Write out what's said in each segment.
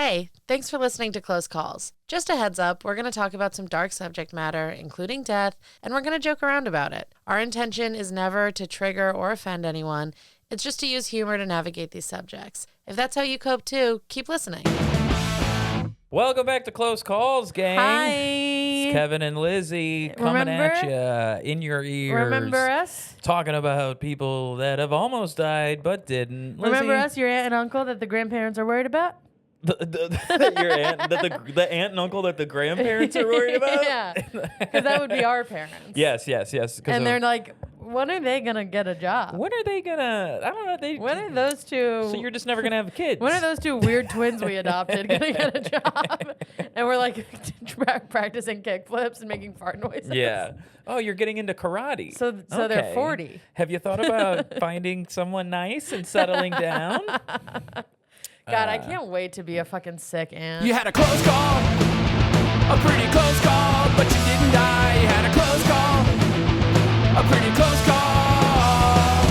Hey, thanks for listening to Close Calls. Just a heads up, we're going to talk about some dark subject matter, including death, and we're going to joke around about it. Our intention is never to trigger or offend anyone. It's just to use humor to navigate these subjects. If that's how you cope too, keep listening. Welcome back to Close Calls, gang. Hi. It's Kevin and Lizzy coming at you in your ears. Remember us? Talking about people that have almost died but didn't. Lizzy, Remember us, your aunt and uncle that the grandparents are worried about? Your aunt, the aunt and uncle that the grandparents are worried about? Yeah, because that would be our parents. Yes. And they're like, when are they going to get a job? When are they gonna, I don't know. When are those two? So you're just never going to have kids. When are those two weird twins we adopted going to get a job? And we're like practicing kickflips and making fart noises. Yeah. Oh, you're getting into karate. So they're 40. Have you thought about finding someone nice and settling down? God, I can't wait to be a fucking sick aunt. You had a close call, a pretty close call, but you didn't die. You had a close call, a pretty close call.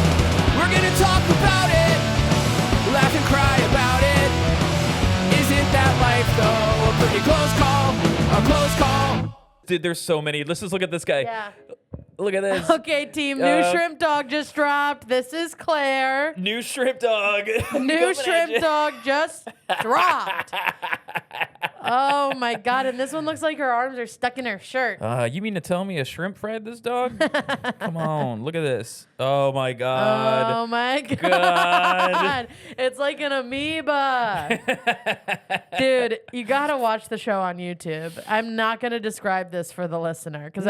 We're gonna talk about it, laugh and cry about it. Isn't that life though? A pretty close call, a close call. Dude, there's so many. Let's just look at this guy. Yeah. Look at this. Okay, team. New shrimp dog just dropped. This is Claire. New shrimp dog. New shrimp dog just dropped. Oh my God. And this one looks like her arms are stuck in her shirt. You mean to tell me a shrimp fried this dog? Come on. Look at this. Oh my God. Oh my God. It's like an amoeba. Dude, you got to watch the show on YouTube. I'm not going to describe this for the listener because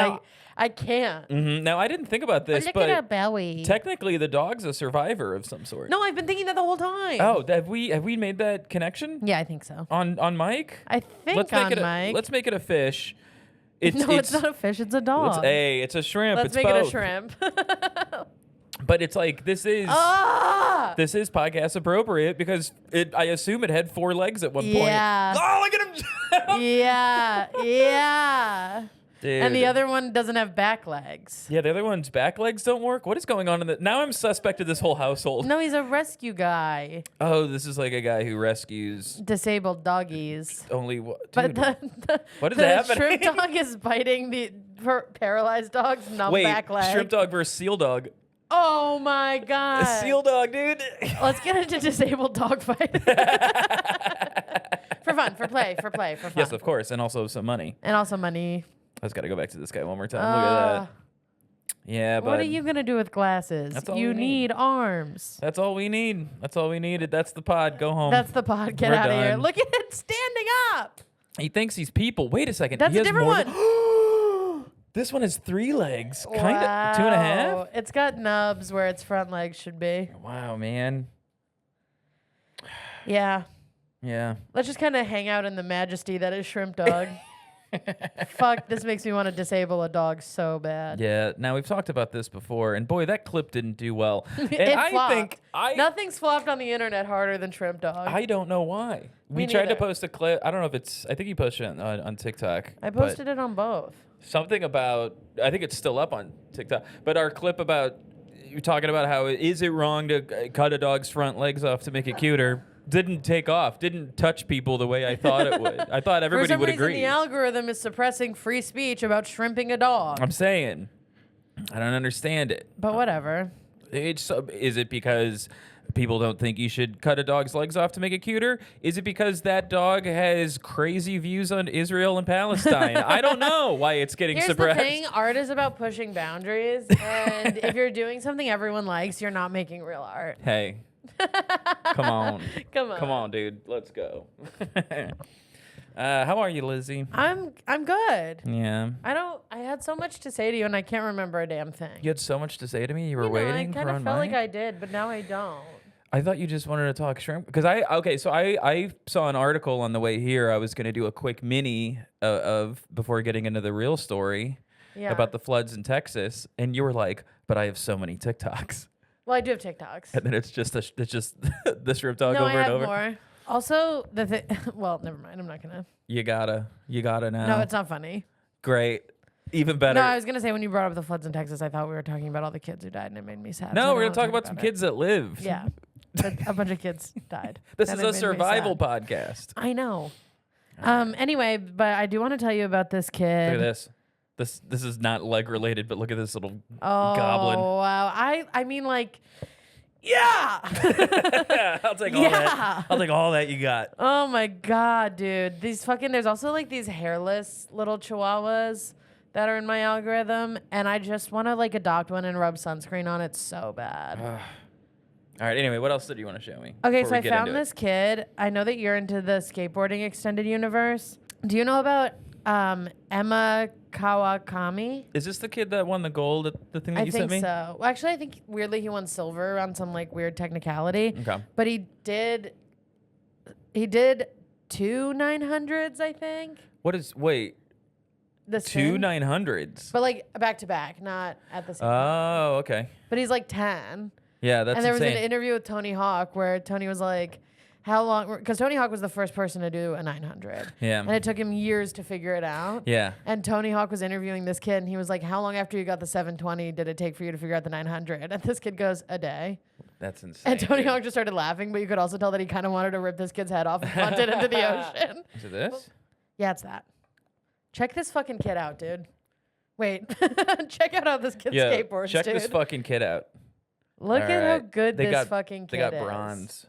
I can't. Mm-hmm. Now, I didn't think about this, Look but at her belly. technically the dog's a survivor of some sort. No, I've been thinking that the whole time. Oh, have we made that connection? Yeah, I think so. On Mike? I think Mike. Let's make it a fish. It's not a fish. It's a dog. It's a shrimp. Let's it's make both. it a shrimp. But it's like this is podcast appropriate because I assume it had 4 legs at one point. Yeah. Oh, look at him. Yeah. Dude. And the other one doesn't have back legs. Yeah, the other one's back legs don't work. What is going on now I'm suspect of this whole household. No, he's a rescue guy. Oh, this is like a guy who rescues Disabled doggies. only what? But what is the happening? shrimp dog is biting the paralyzed dog's back leg. Shrimp dog versus seal dog. Oh my God. A seal dog, dude. Let's get into disabled dog fight. For fun, for play, for fun. Yes, of course, and also some money. And also money. I just got to go back to this guy one more time. Look at that. Yeah, but what are you going to do with glasses? That's all you we need. arms. That's all we need. That's all we needed. That's the pod. Go home. That's the pod. Get We're out of here. done. Look at it standing up. He thinks he's people. Wait a second. That's he a has different more one. This one has 3 legs. Kind of Wow. 2.5. It's got nubs where its front legs should be. Wow, man. Yeah. Yeah. Let's just kind of hang out in the majesty that is shrimp dog. Fuck, this makes me want to disable a dog so bad. Yeah. Now we've talked about this before, and boy, that clip didn't do well. And It I flopped. think Nothing's flopped on the internet harder than shrimp dog. I don't know why. Me We tried to neither. post a clip. I don't know if it's. I think you posted it on TikTok. I but posted it on both. something about. I think it's still up on TikTok. But our clip about you talking about how is it wrong to cut a dog's front legs off to make it cuter? Didn't take off. Didn't touch people the way I thought it would. I thought everybody would For some reason, agree. the algorithm is suppressing free speech about shrimping a dog. I'm saying, I don't understand it. But whatever. Is it because people don't think you should cut a dog's legs off to make it cuter? Is it because that dog has crazy views on Israel and Palestine? I don't know why it's getting Here's suppressed. the thing. Art is about pushing boundaries. And if you're doing something everyone likes, you're not making real art. Hey, come on. Come on. Come on, dude. Let's go. How are you, Lizzy? I'm good. Yeah. I had so much to say to you and I can't remember a damn thing. You had so much to say to me. You were I waiting kind for of on felt mine? like I did, but now I don't. I thought you just wanted to talk shrimp because I saw an article on the way here. I was going to do a quick mini of before getting into the real story about the floods in Texas, and you were like, "But I have so many TikToks." Well, I do have TikToks. And then it's just the shrimp dog No, over I and have over. more. Also, well, never mind. I'm not gonna. You gotta now. No, it's not funny. Great, even better. No, I was gonna say when you brought up the floods in Texas, I thought we were talking about all the kids who died, and it made me sad. No, so I we're don't gonna talk wanna about some it. kids that live. Yeah. that a bunch of kids died. This And is it a made me survival sad. podcast. I know. Anyway, but I do want to tell you about this kid. Look at this. This is not leg related, but look at this little Oh, goblin. wow. I mean, like, yeah. I'll take all that. I'll take all that you got. Oh my God, dude. There's also like these hairless little chihuahuas that are in my algorithm. And I just want to like adopt one and rub sunscreen on it so bad. All right. Anyway, what else did you want to show me? Okay, before so we I get found into it? this kid. I know that you're into the skateboarding extended universe. Do you know about Emma Kawakami? Is this the kid that won the gold at the thing that I you think sent me? so. Well, actually, I think weirdly he won silver on some like weird technicality. Okay. But he did 2 900s, I think. Wait, The 2 spin. 900s? But like back to back, not at the same time. Oh, okay. But he's like 10. Yeah, that's And there was insane. an interview with Tony Hawk where Tony was like, how long? Because Tony Hawk was the first person to do a 900. Yeah. And it took him years to figure it out. Yeah. And Tony Hawk was interviewing this kid, and he was like, how long after you got the 720 did it take for you to figure out the 900? And this kid goes, a day. That's insane. And Tony dude. Hawk just started laughing, but you could also tell that he kind of wanted to rip this kid's head off and punt it into the ocean. Is it this? Yeah, it's that. Check this fucking kid out, dude. Wait. Check out how this kid Yeah. skateboards, Check dude. this fucking kid out. Look All at how right. good They this got- fucking kid They got is. bronze.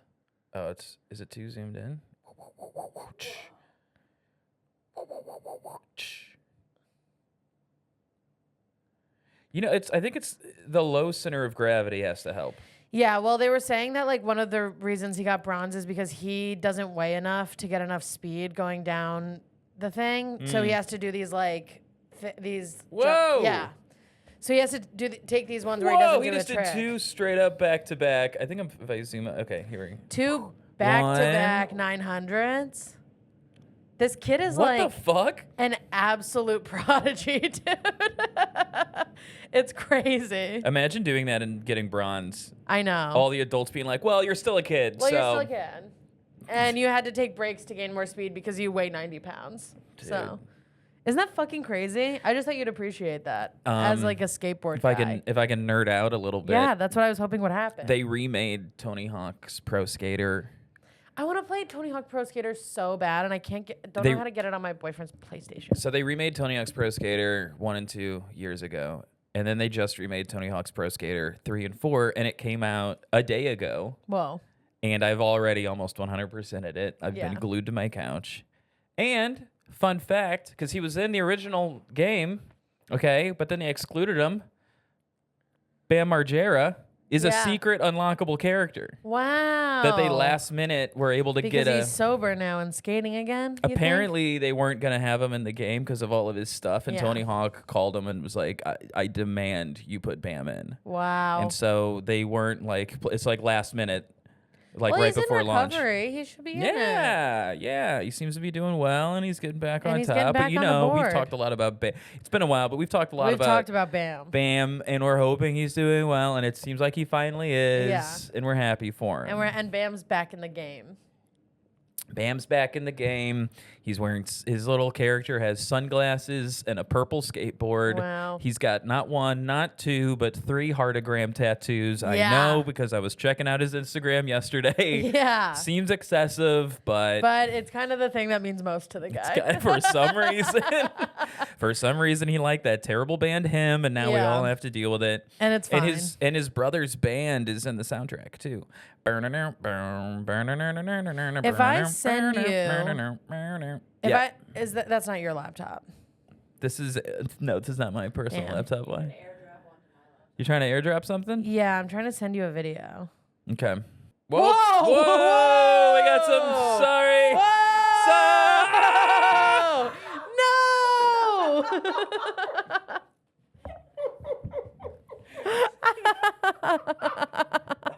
Oh, is it too zoomed in? You know, I think it's the low center of gravity has to help. Yeah, well, they were saying that like one of the reasons he got bronze is because he doesn't weigh enough to get enough speed going down the thing. So he has to do these like Whoa! yeah. So he has to take these ones where he Whoa, doesn't he do just a did trick. 2 straight up back to back. I think if I zoom out. Okay, here we go. 2 back-to-back 900s. This kid is What like the fuck? an absolute prodigy, dude. It's crazy. Imagine doing that and getting bronze. I know. All the adults being like, well, you're still a kid. Well, so. you're still a kid. And you had to take breaks to gain more speed because you weigh 90 pounds. So, isn't that fucking crazy? I just thought you'd appreciate that as like a skateboard guy. If I can nerd out a little bit. Yeah, that's what I was hoping would happen. They remade Tony Hawk's Pro Skater. I want to play Tony Hawk Pro Skater so bad, and I don't They- know how to get it on my boyfriend's PlayStation. So they remade Tony Hawk's Pro Skater 1 and 2 years ago. And then they just remade Tony Hawk's Pro Skater 3 and 4. And it came out a day ago. Whoa. And I've already almost 100%ed it. I've been glued to my couch. And fun fact, because he was in the original game, okay, but then they excluded him. Bam Margera is a secret unlockable character Wow. that they last minute were able to because get he's sober now and skating again. you think? Apparently, they weren't going to have him in the game because of all of his stuff. And Yeah. Tony Hawk called him and was like, I demand you put Bam in. Wow. And so they weren't like, it's like last minute, like well, right he's before in launch. recovery. He should be in it. Yeah. He seems to be doing well and he's getting back And on he's top. getting But back you on the know, we've board. talked a lot about Bam. It's been a while, but we've talked a lot We've about talked about Bam. Bam, and we're hoping he's doing well. And it seems like he finally is. Yeah. And we're happy for him. And Bam's back in the game. Bam's back in the game. He's wearing his little character has sunglasses and a purple skateboard. Wow. He's got not 1, not 2, but 3 heartogram tattoos. I Yeah. know because I was checking out his Instagram yesterday. Yeah. Seems excessive, but It's kind of the thing that means most to the guy. for some reason he liked that terrible band Him, and now we Yeah. all have to deal with it. And it's fine. And his brother's band is in the soundtrack too. If I send that's not your laptop. This is this is not my personal Damn. laptop. Why? You trying to airdrop something? Yeah, I'm trying to send you a video. Okay. Whoa! Whoa! We got some. Sorry.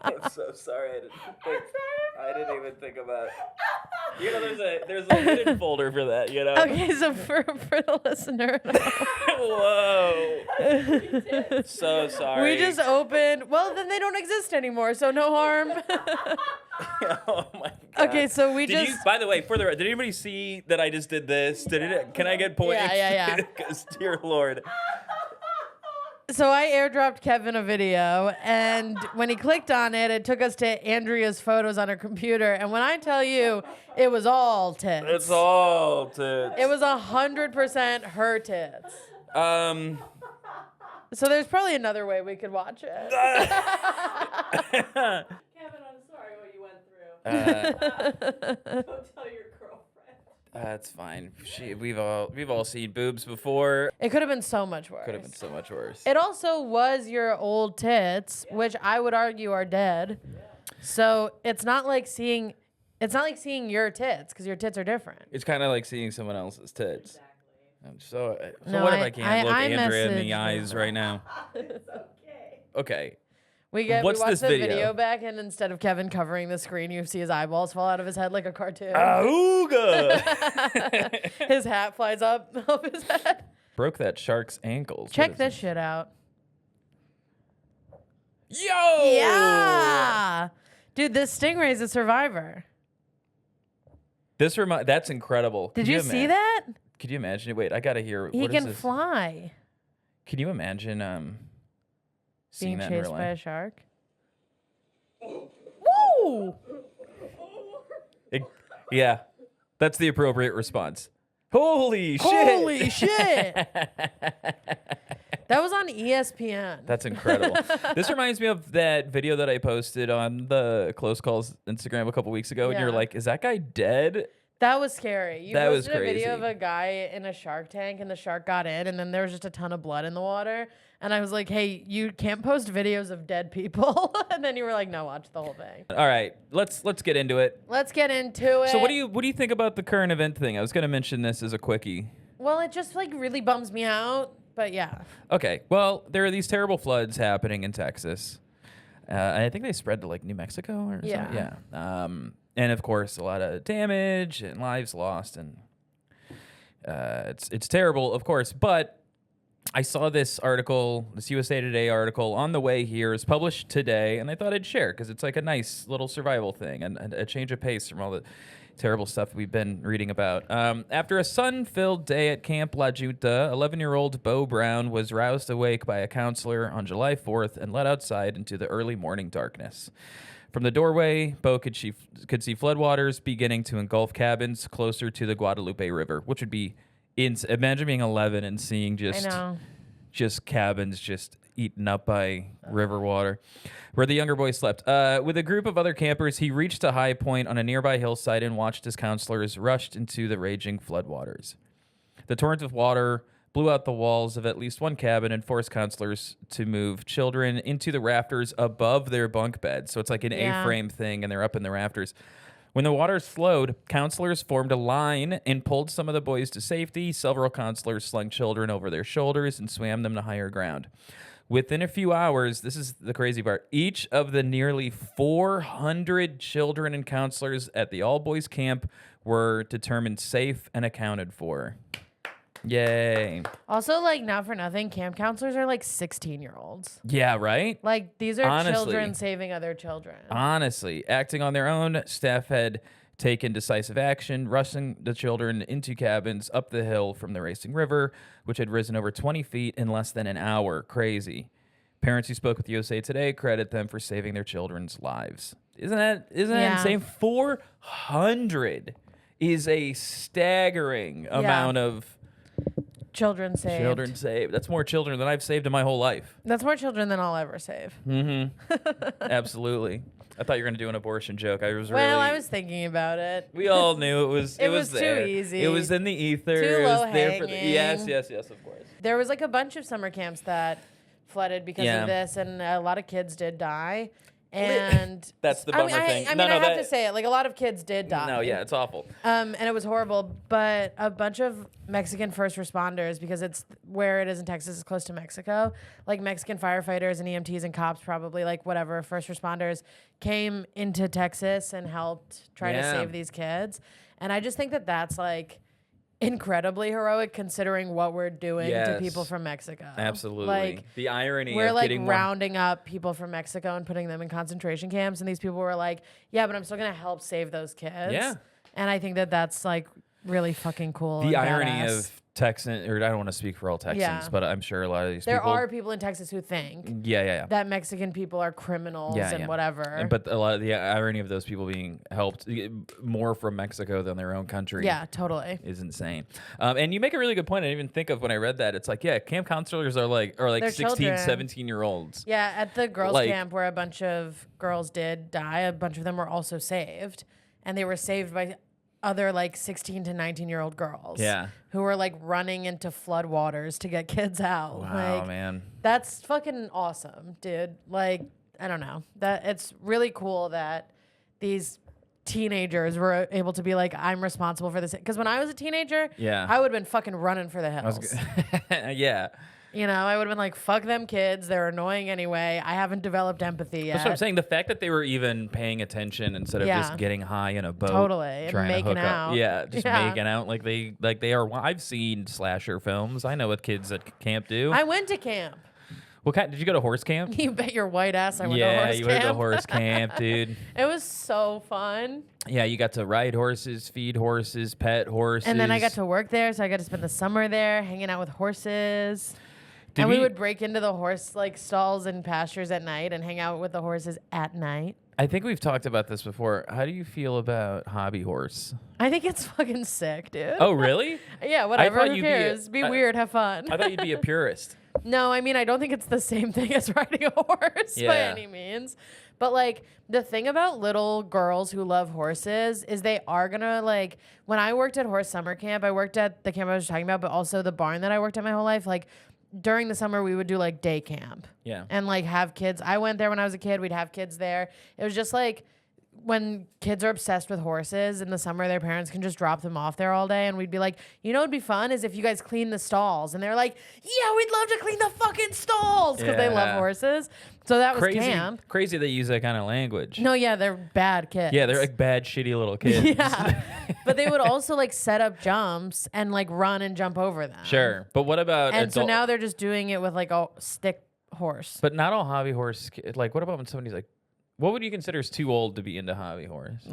I'm so sorry. I didn't even think about. You know, there's a hidden folder for that. You know. Okay, so for the listener, Whoa. So sorry. we just opened. Well, then they don't exist anymore, so no harm. Oh my god. Okay, so we Did just. you, by the way, did anybody see that I just did this? Can I get points? Yeah. Because dear Lord. So I airdropped Kevin a video, and when he clicked on it, it took us to Andrea's photos on her computer. And when I tell you, it was all tits. It's all tits. It was 100% her tits. Um. So there's probably another way we could watch it. Kevin, I'm sorry what you went through. Don't tell your girlfriend. That's fine. We've all seen boobs before. It could have been so much worse. Could have been so much worse. It also was your old tits, which I would argue are dead. So it's not like seeing your tits, because your tits are different. It's kind of like seeing someone else's tits. So No, what if I can't look I Andrea in the messaged eyes right now? It's okay. Okay. We What's watch this the video? back, and instead of Kevin covering the screen, you see his eyeballs fall out of his head like a cartoon. Auga! His hat flies up off his head. Broke that shark's ankles. Check this shit out. Yo! Yeah! Dude, this stingray's a survivor. That's incredible. Did you see that? Could you imagine it? Wait, I gotta hear. He what can is this? fly. Can you imagine seeing Being that chased in real by a life? shark. Woo! Yeah, that's the appropriate response. Holy shit! Holy shit! That was on ESPN. That's incredible. This reminds me of that video that I posted on the Close Calls Instagram a couple weeks ago, and you're Yeah. like, "Is that guy dead?" That was scary. You That was posted a video crazy. of a guy in a shark tank, and the shark got in, and then there was just a ton of blood in the water. And I was like, hey, you can't post videos of dead people. And then you were like, no, watch the whole thing. All right, let's get into it. Let's get into it. So what do you think about the current event thing? I was going to mention this as a quickie. Well, it just like really bums me out, but yeah. Okay, well, there are these terrible floods happening in Texas. I think they spread to like New Mexico or Yeah. something. Yeah. And of course, a lot of damage and lives lost, and it's terrible, of course. But I saw this article, this USA Today article, on the way here. It's published today, and I thought I'd share because it's like a nice little survival thing and a change of pace from all the terrible stuff we've been reading about. After a sun-filled day at Camp La Junta, 11-year-old Bo Brown was roused awake by a counselor on July 4th and led outside into the early morning darkness. From the doorway, Bo could see floodwaters beginning to engulf cabins closer to the Guadalupe River, which would be imagine being 11 and seeing just cabins just eaten up by river water, where the younger boy slept. With a group of other campers, he reached a high point on a nearby hillside and watched as counselors rushed into the raging floodwaters. The torrent of water blew out the walls of at least one cabin and forced counselors to move children into the rafters above their bunk beds. So it's like an A-frame thing, and they're up in the rafters. When the water slowed, counselors formed a line and pulled some of the boys to safety. Several counselors slung children over their shoulders and swam them to higher ground. Within a few hours, this is the crazy part, each of the nearly 400 children and counselors at the all-boys camp were determined safe and accounted for. Yay. Also, like, not for nothing, camp counselors are like 16-year-olds. Yeah, right? Like, these are Honestly. children saving other children. Honestly, acting on their own, staff had taken decisive action, rushing the children into cabins up the hill from the racing river, which had risen over 20 feet in less than an hour. Crazy. Parents who spoke with USA Today credit them for saving their children's lives. Isn't that insane? 400 is a staggering amount of children saved. Children saved. That's more children than I've saved in my whole life. That's more children than I'll ever save. Mm-hmm. Absolutely. I thought you were going to do an abortion joke. I was thinking about it. We all knew it was. It was there. too easy. It was in the ether. Too It was low there for hanging. yes, of course. There was like a bunch of summer camps that flooded because of this, and a lot of kids did die. And that's the bummer thing. I have to say it. Like, a lot of kids did die. No, yeah, it's awful. And it was horrible. But a bunch of Mexican first responders, because it's where it is in Texas, is close to Mexico. Like, Mexican firefighters and EMTs and cops, probably, like, whatever, first responders, came into Texas and helped try to save these kids. And I just think that that's, like, incredibly heroic considering what we're doing to people from Mexico. Absolutely. Like, the irony we're of like getting rounding up people from Mexico and putting them in concentration camps, and these people were like, yeah, but I'm still going to help save those kids. Yeah. And I think that that's like really fucking cool. The and irony badass. of Texan, or I don't want to speak for all Texans, but I'm sure a lot of these there people. are people in Texas who think that Mexican people are criminals and whatever. But a lot of the irony of those people being helped more from Mexico than their own country. Yeah, totally. Is insane. And you make a really good point. I didn't even think of when I read that. It's like, camp counselors are like They're 16, children. 17-year-olds. Yeah, at the girls' camp where a bunch of girls did die, a bunch of them were also saved. And they were saved by other 16 to 19-year-old girls who were running into flood waters to get kids out. Wow, man. That's fucking awesome, dude. I don't know. That it's really cool that these teenagers were able to be I'm responsible for this. Because when I was a teenager, I would have been fucking running for the hills. Yeah. You know, I would have been fuck them kids. They're annoying anyway. I haven't developed empathy yet. That's what I'm saying. The fact that they were even paying attention instead of just getting high in a boat. Totally. And making out. Up. Yeah, just making out like they are. I've seen slasher films. I know what kids at camp do. I went to camp. What kind? Did you go to horse camp? You bet your white ass I went to horse camp. Yeah, you went to horse camp, dude. It was so fun. Yeah, you got to ride horses, feed horses, pet horses. And then I got to work there, so I got to spend the summer there hanging out with horses. And we would break into the horse stalls and pastures at night and hang out with the horses at night. I think we've talked about this before. How do you feel about hobby horse? I think it's fucking sick, dude. Oh, really? Yeah, whatever. Who cares? Be weird, have fun. I thought you'd be a purist. No, I mean, I don't think it's the same thing as riding a horse by any means. But the thing about little girls who love horses is they are gonna when I worked at horse summer camp, I worked at the camp I was talking about, but also the barn that I worked at my whole life, during the summer we would do day camp. Yeah. And have kids. I went there when I was a kid. We'd have kids there. It was just when kids are obsessed with horses in the summer, their parents can just drop them off there all day. And we'd be it'd be fun is if you guys clean the stalls. And they're yeah, we'd love to clean the fucking stalls because they love horses. So that was camp. Crazy they use that kind of language. No, yeah, they're bad kids. Yeah, they're bad, shitty little kids. Yeah. But they would also set up jumps and run and jump over them. Sure. But what about so now they're just doing it with a stick horse. But not all hobby horse what about when somebody's what would you consider is too old to be into hobby horse?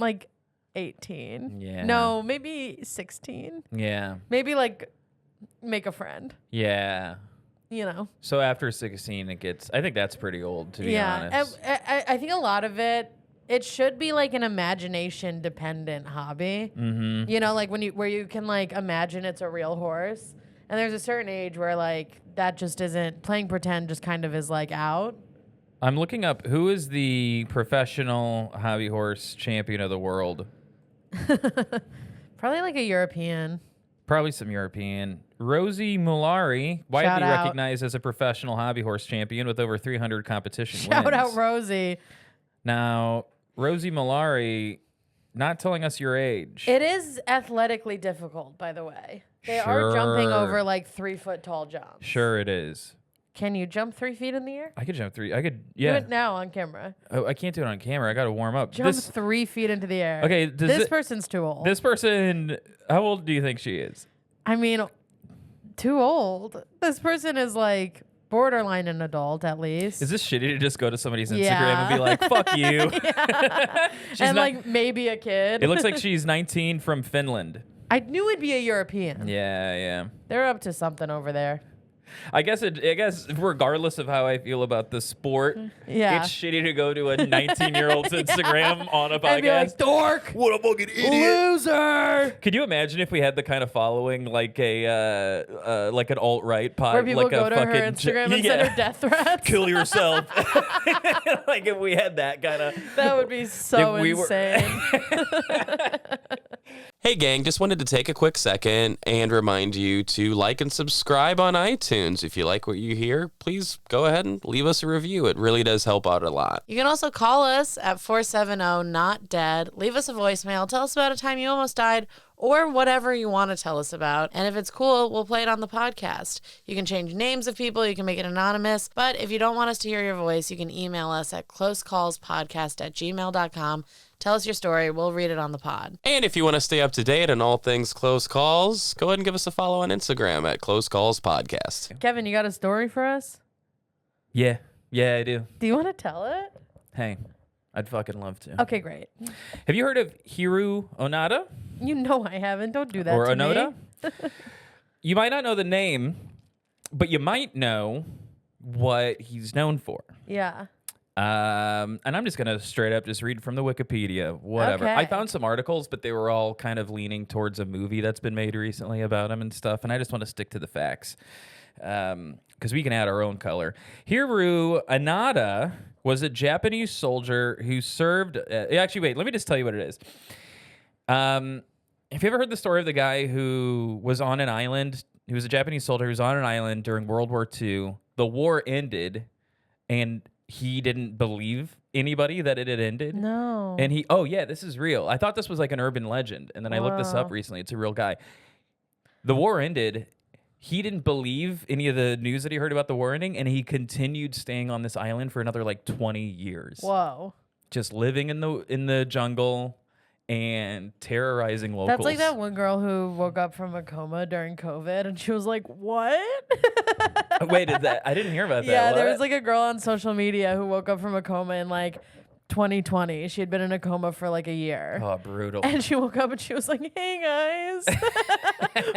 18. Yeah. No, maybe 16. Yeah. Maybe make a friend. Yeah. You know. So after 16, I think that's pretty old, to be honest. I think a lot of it should be an imagination dependent hobby. Mm-hmm. You know, where you can imagine it's a real horse. And there's a certain age where that just isn't, playing pretend just kind of is out. I'm looking up who is the professional hobby horse champion of the world. Probably a European. Probably some European. Rosie Mulari, widely recognized as a professional hobby horse champion with over 300 competition wins. Shout out Rosie. Now, Rosie Mulari, not telling us your age. It is athletically difficult, by the way. They are jumping over 3 foot tall jumps. Sure it is. Can you jump 3 feet in the air? I could jump 3. I could, yeah. Do it now on camera. Oh, I can't do it on camera. I got to warm up. Jump 3 feet into the air. Okay. This person's too old. This person, how old do you think she is? I mean, too old. This person is borderline an adult, at least. Is this shitty to just go to somebody's Instagram and be like, fuck you? And maybe a kid. It looks like she's 19 from Finland. I knew it'd be a European. Yeah. They're up to something over there. I guess regardless of how I feel about the sport, it's shitty to go to a 19-year-old's Instagram on a podcast. And be like, dork! What a fucking idiot! Loser! Could you imagine if we had the kind of following like an alt-right pod, where people like go a to fucking her Instagram and send her death threats? Kill yourself. If we had that kind of, that would be so insane. Hey gang, just wanted to take a quick second and remind you to like and subscribe on iTunes. If you like what you hear, please go ahead and leave us a review. It really does help out a lot. You can also call us at 470-NOT-DEAD. Leave us a voicemail. Tell us about a time you almost died or whatever you want to tell us about. And if it's cool, we'll play it on the podcast. You can change names of people. You can make it anonymous. But if you don't want us to hear your voice, you can email us at closecallspodcast@gmail.com. Tell us your story. We'll read it on the pod. And if you want to stay up to date on all things Close Calls, go ahead and give us a follow on Instagram at Close Calls Podcast. Kevin, you got a story for us? Yeah, I do. Do you want to tell it? Hey, I'd fucking love to. Okay, great. Have you heard of Hiroo Onoda? You know I haven't. Don't do that or to Onoda? me. You might not know the name, but you might know what he's known for. Yeah. And I'm just gonna straight up just read from the Wikipedia, whatever. Okay. I found some articles, but they were all kind of leaning towards a movie that's been made recently about him and stuff. And I just want to stick to the facts, because we can add our own color. Hiroo Onoda was a Japanese soldier who served. Actually, wait. Let me just tell you what it is. Have you ever heard the story of the guy who was on an island? He was a Japanese soldier who was on an island during World War II. The war ended, and he didn't believe anybody that it had ended. No. And this is real. I thought this was like an urban legend, and then I looked this up recently. It's a real guy. The war ended. He didn't believe any of the news that he heard about the war ending, and he continued staying on this island for another like 20 years. Whoa. Just living in the jungle and terrorizing locals. That's like that one girl who woke up from a coma during COVID, and she was like, "What?" Wait, I didn't hear about that. Yeah, What? there was like a girl on social media who woke up from a coma in like 2020. She had been in a coma for like a year. Oh, brutal. And she woke up and she was like, "Hey guys,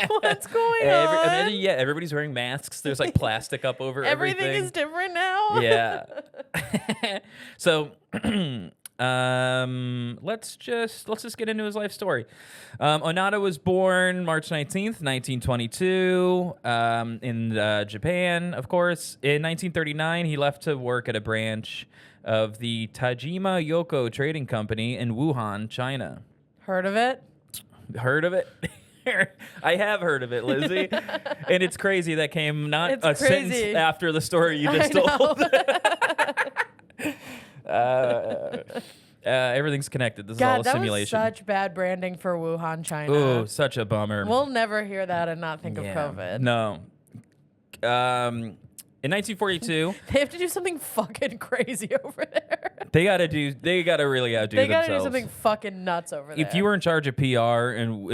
what's going on?" And then, everybody's wearing masks. There's like plastic up over everything. Everything is different now. Yeah. So, let's just get into his life story. Onoda was born March 19th, 1922, in Japan, of course. In 1939, he left to work at a branch of the Tajima Yoko Trading Company in Wuhan, China. Heard of it? Heard of it? I have heard of it, Lizzie. And it's crazy that came not It's a crazy. sentence after the story you just told. Everything's connected. This is all a that simulation. was such bad branding for Wuhan, China. Ooh, such a bummer. We'll never hear that and not think of Yeah. COVID. No. In 1942, They have to do something fucking crazy over there. they gotta really outdo They themselves. gotta do something fucking nuts over there. If you were in charge of PR and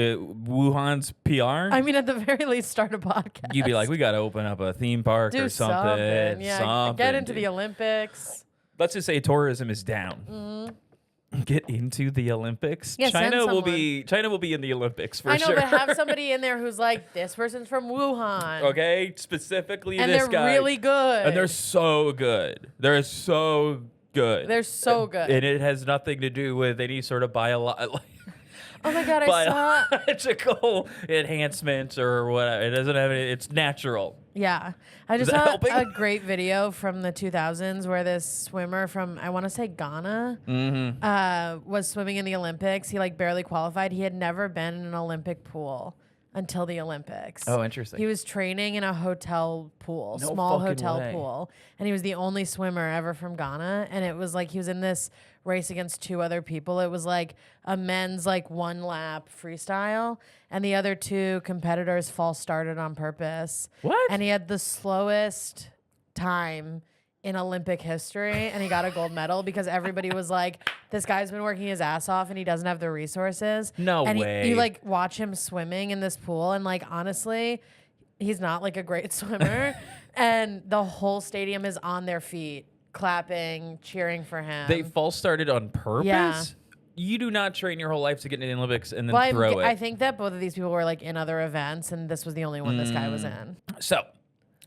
Wuhan's PR, I mean, at the very least, start a podcast. you'd be like, we gotta open up a theme park do or something. Yeah, something, get into dude. the Olympics. Let's just say tourism is down. Mm-hmm. Get into the Olympics. Yeah, send China will someone. be in the Olympics for I know, sure. but have somebody in there who's like, this person's from Wuhan. Okay, specifically And this they're guy. really good. And they're so good. They're so good. They're so good. And it has nothing to do with any sort of Oh my God, I saw. biological enhancements or whatever. It doesn't have any. It's natural. Yeah. I just Is that saw helping? a great video from the 2000s where this swimmer from, I want to say Ghana, was swimming in the Olympics. He like barely qualified. He had never been in an Olympic pool until the Olympics. Oh, interesting. He was training in a hotel pool, No small fucking hotel way. pool. And he was the only swimmer ever from Ghana. And it was like he was in this race against two other people. It was like a men's like 1 lap freestyle. And the other two competitors false started on purpose. What? And he had the slowest time in Olympic history, and he got a gold medal because everybody was like, this guy's been working his ass off and he doesn't have the resources. No and way. You like watch him swimming in this pool, and like honestly, he's not like a great swimmer. And the whole stadium is on their feet, clapping, cheering for him. They false started on purpose? Yeah. You do not train your whole life to get into the Olympics and then well, throw it. I think that both of these people were like in other events, and this was the only one this guy was in. So,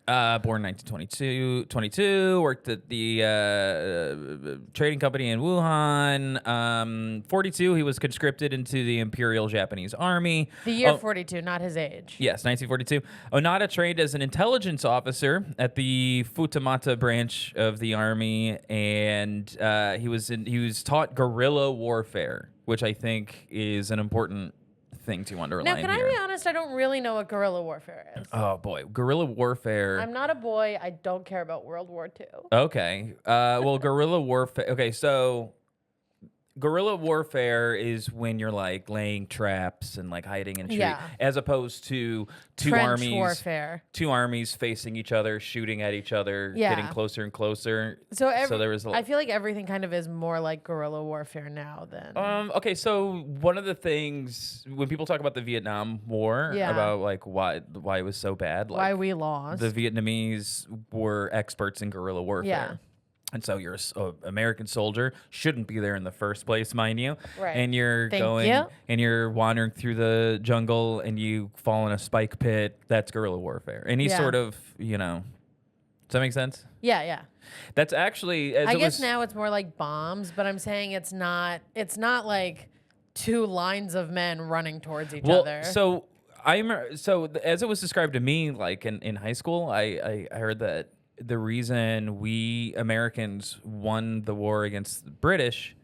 born 1922, worked at the trading company in Wuhan. 42, he was conscripted into the Imperial Japanese Army. The year 42, not his age. Yes, 1942. Onoda trained as an intelligence officer at the Futamata branch of the army, and he was taught guerrilla warfare, which I think is an important thing to underline Now, can here. I be honest? I don't really know what guerrilla warfare is. Oh boy, guerrilla warfare. I'm not a boy. I don't care about World War II. Okay. Well, guerrilla warfare. Okay, so guerrilla warfare is when you're like laying traps and like hiding in trees, Yeah. as opposed to Trench warfare. two armies facing each other, shooting at each other, Yeah. getting closer and closer. So there was I feel like everything kind of is more like guerrilla warfare now than. Okay, so one of the things when people talk about the Vietnam War, Yeah. about like why it was so bad, like why we lost. the Vietnamese were experts in guerrilla warfare. And so you're a American soldier, shouldn't be there in the first place, mind you. Right. And you're and you're wandering through the jungle and you fall in a spike pit. That's guerrilla warfare. Any sort of, does that make sense? Yeah. That's actually, I guess now it's more like bombs, but I'm saying it's not like two lines of men running towards each other. So as it was described to me, like in high school, I heard that the reason we Americans won the war against the British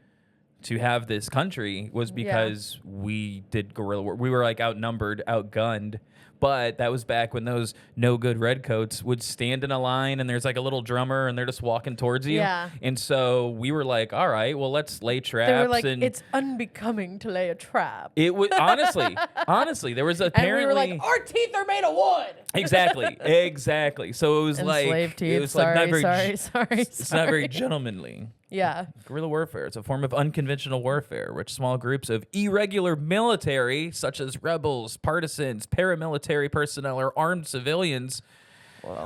to have this country was because we did guerrilla war. We were like outnumbered, outgunned. But that was back when those no good redcoats would stand in a line and there's like a little drummer and they're just walking towards you. Yeah. And so we were like, all right, well, let's lay traps. They were like, and it's unbecoming to lay a trap. it was honestly, there was apparently. And we were like, our teeth are made of wood. Exactly. So it was Enslaved teeth. it was like not very. Sorry. It's not very gentlemanly. Yeah. Guerrilla warfare. It's a form of unconventional warfare, which small groups of irregular military, such as rebels, partisans, paramilitary personnel, or armed civilians,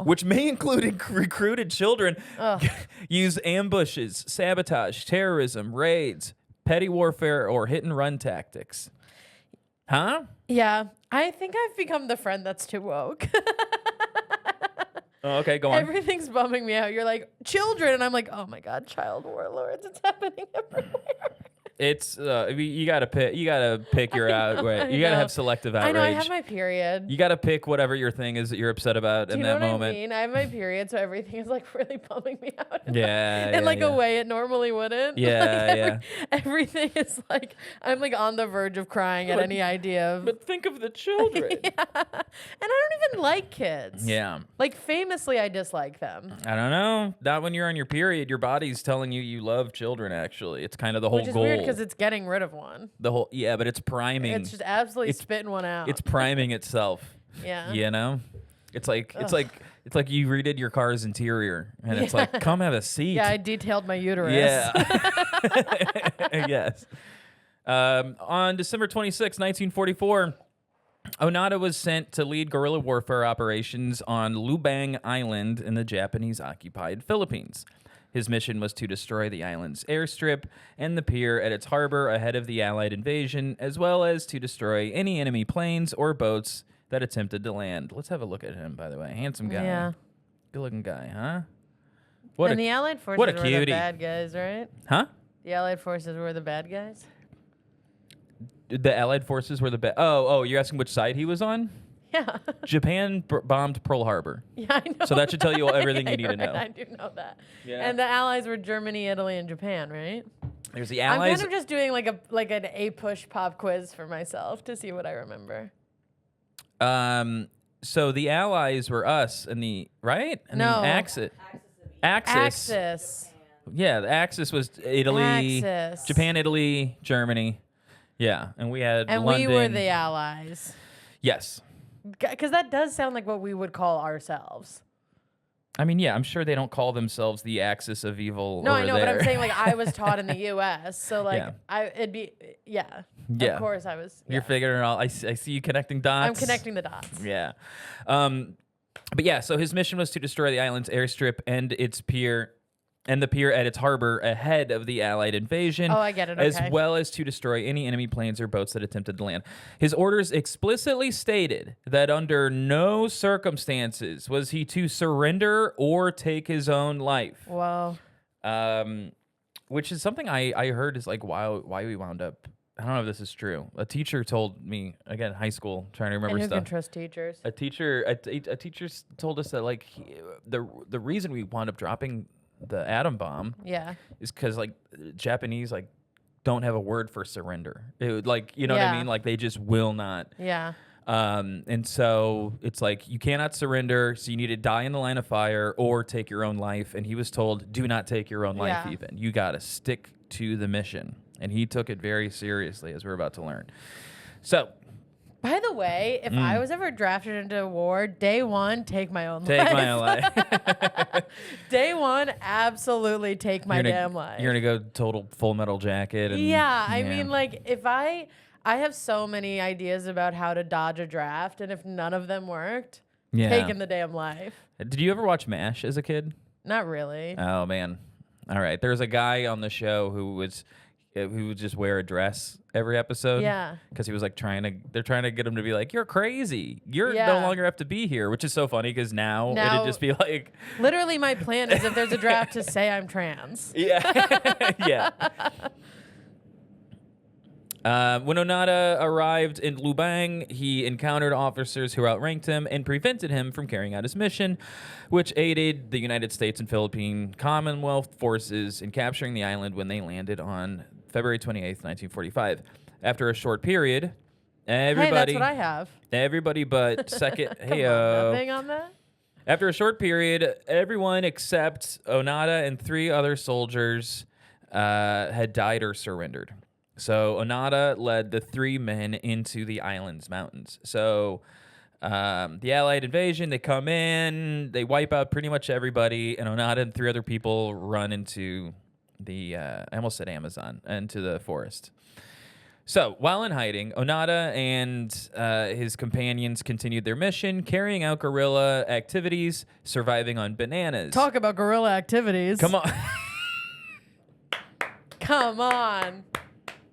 which may include recruited children, use ambushes, sabotage, terrorism, raids, petty warfare, or hit-and-run tactics. Huh? Yeah. I think I've become the friend that's too woke. Oh, okay, go on. Everything's bumming me out. You're like, children. And I'm like, oh my God, child warlords. It's happening everywhere. It's you gotta pick your out. Right. You gotta have selective outrage. I know. I have my period. You gotta pick whatever your thing is that you're upset about in that moment. I mean? I have my period, so everything is like really bumming me out. Yeah. In like a way it normally wouldn't. Yeah, everything is like I'm like on the verge of crying at any idea of. But think of the children. And I don't even like kids. Yeah. Like famously, I dislike them. I don't know. Not when you're on your period. Your body's telling you love children. Actually, it's kind of the whole Which is goal. weird because it's getting rid of one. But it's priming. It's just absolutely spitting one out. It's priming itself. Yeah. You know, it's like you redid your car's interior, and it's like, come have a seat. Yeah, I detailed my uterus. Yeah. Yes. On December 26, 1944. Onoda was sent to lead guerrilla warfare operations on Lubang Island in the Japanese-occupied Philippines. His mission was to destroy the island's airstrip and the pier at its harbor ahead of the Allied invasion, as well as to destroy any enemy planes or boats that attempted to land. Let's have a look at him, by the way. Handsome guy. Yeah. Good-looking guy, huh? The Allied forces were the bad guys, right? Huh? The Allied forces were the bad guys? The Allied forces were the bad. Oh, you're asking which side he was on? Yeah. Japan bombed Pearl Harbor. Yeah, I know. So that should tell you everything you need to know. I do know that. Yeah. And the Allies were Germany, Italy, and Japan, right? There's the Allies. I'm kind of just doing like an A-push pop quiz for myself to see what I remember. So the Allies were us and right? And no. The Axis. Yeah, the Axis was Italy, Japan, Italy, Germany. Yeah, and we had London. We were the Allies. Yes. Because that does sound like what we would call ourselves. I mean, yeah, I'm sure they don't call themselves the Axis of evil. No, over I know, there. but I'm saying like I was taught in the U.S., so like Yeah. it'd be Yeah. Of course, I was. You're figuring it all. I see you connecting dots. I'm connecting the dots. Yeah. But yeah, so his mission was to destroy the island's airstrip and its pier. And the pier at its harbor ahead of the Allied invasion. Oh, I get it. Okay. As well as to destroy any enemy planes or boats that attempted to land. His orders explicitly stated that under no circumstances was he to surrender or take his own life. Wow. Which is something I heard is like why we wound up. I don't know if this is true. A teacher told me, again, high school, trying to remember and who stuff. can trust teachers? A teacher told us that like the reason we wound up dropping the atom bomb is because like Japanese like don't have a word for surrender. It would, like, you know what I mean, like they just will not. And so it's like you cannot surrender, so you need to die in the line of fire or take your own life. And he was told, do not take your own life. Even you got to stick to the mission, and he took it very seriously, as we're about to learn. So by the way, if I was ever drafted into a war, day one, take my own life. Take my own life. Day one, absolutely take my damn life. You're going to go total Full Metal Jacket. And, I mean, like, if I have so many ideas about how to dodge a draft, and if none of them worked, taking the damn life. Did you ever watch MASH as a kid? Not really. Oh, man. All right. There's a guy on the show who would just wear a dress every episode. Yeah. Because he was like they're trying to get him to be like, you're crazy. You're Yeah. no longer have to be here, which is so funny because now it'd just be like. Literally, my plan is if there's a draft to say I'm trans. Yeah. Yeah. When Onoda arrived in Lubang, he encountered officers who outranked him and prevented him from carrying out his mission, which aided the United States and Philippine Commonwealth forces in capturing the island when they landed on February 28th, 1945. After a short period, everybody... Hey, that's what I have. Everybody but second... Nothing on that? After a short period, everyone except Onoda and 3 other soldiers had died or surrendered. So Onoda led the 3 men into the island's mountains. So the Allied invasion, they come in, they wipe out pretty much everybody, and Onoda and 3 other people run into the, I almost said Amazon, into the forest. So while in hiding, Onoda and his companions continued their mission, carrying out guerrilla activities, surviving on bananas. Talk about guerrilla activities. Come on. Come on.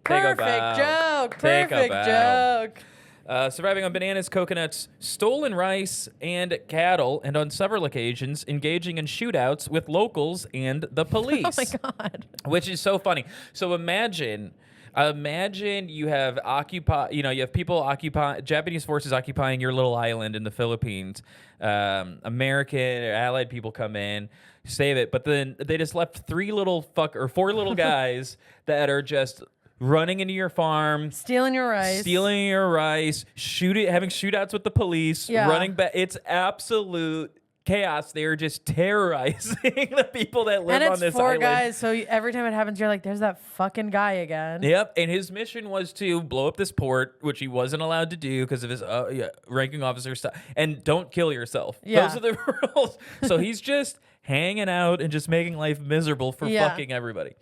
Take a Perfect bow. joke. Take a Perfect bow. joke. Surviving on bananas, coconuts, stolen rice, and cattle, and on several occasions engaging in shootouts with locals and the police. Oh my God. Which is so funny. So imagine you have Japanese forces occupying your little island in the Philippines. American or Allied people come in, save it, but then they just left 4 little guys that are just running into your farm, Stealing your rice, having shootouts with the police, running back. It's absolute chaos. They are just terrorizing the people that live on this island. And it's 4 guys, so every time it happens, you're like, there's that fucking guy again. Yep, and his mission was to blow up this port, which he wasn't allowed to do because of his ranking officer stuff. And don't kill yourself. Yeah. Those are the rules. So he's just hanging out and just making life miserable for fucking everybody.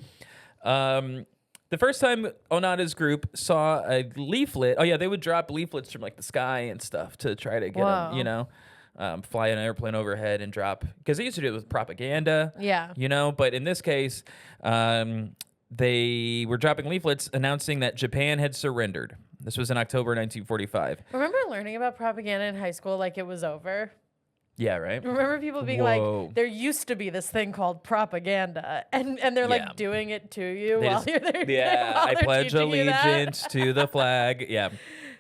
The first time Onoda's group saw a leaflet, they would drop leaflets from like the sky and stuff to try to get them, fly an airplane overhead and drop, because they used to do it with propaganda. Yeah. But in this case, they were dropping leaflets announcing that Japan had surrendered. This was in October 1945. Remember learning about propaganda in high school like it was over? Yeah, right? Remember people being like, there used to be this thing called propaganda, and they're like doing it to you while you're there. Yeah, I pledge allegiance to the flag. Yeah.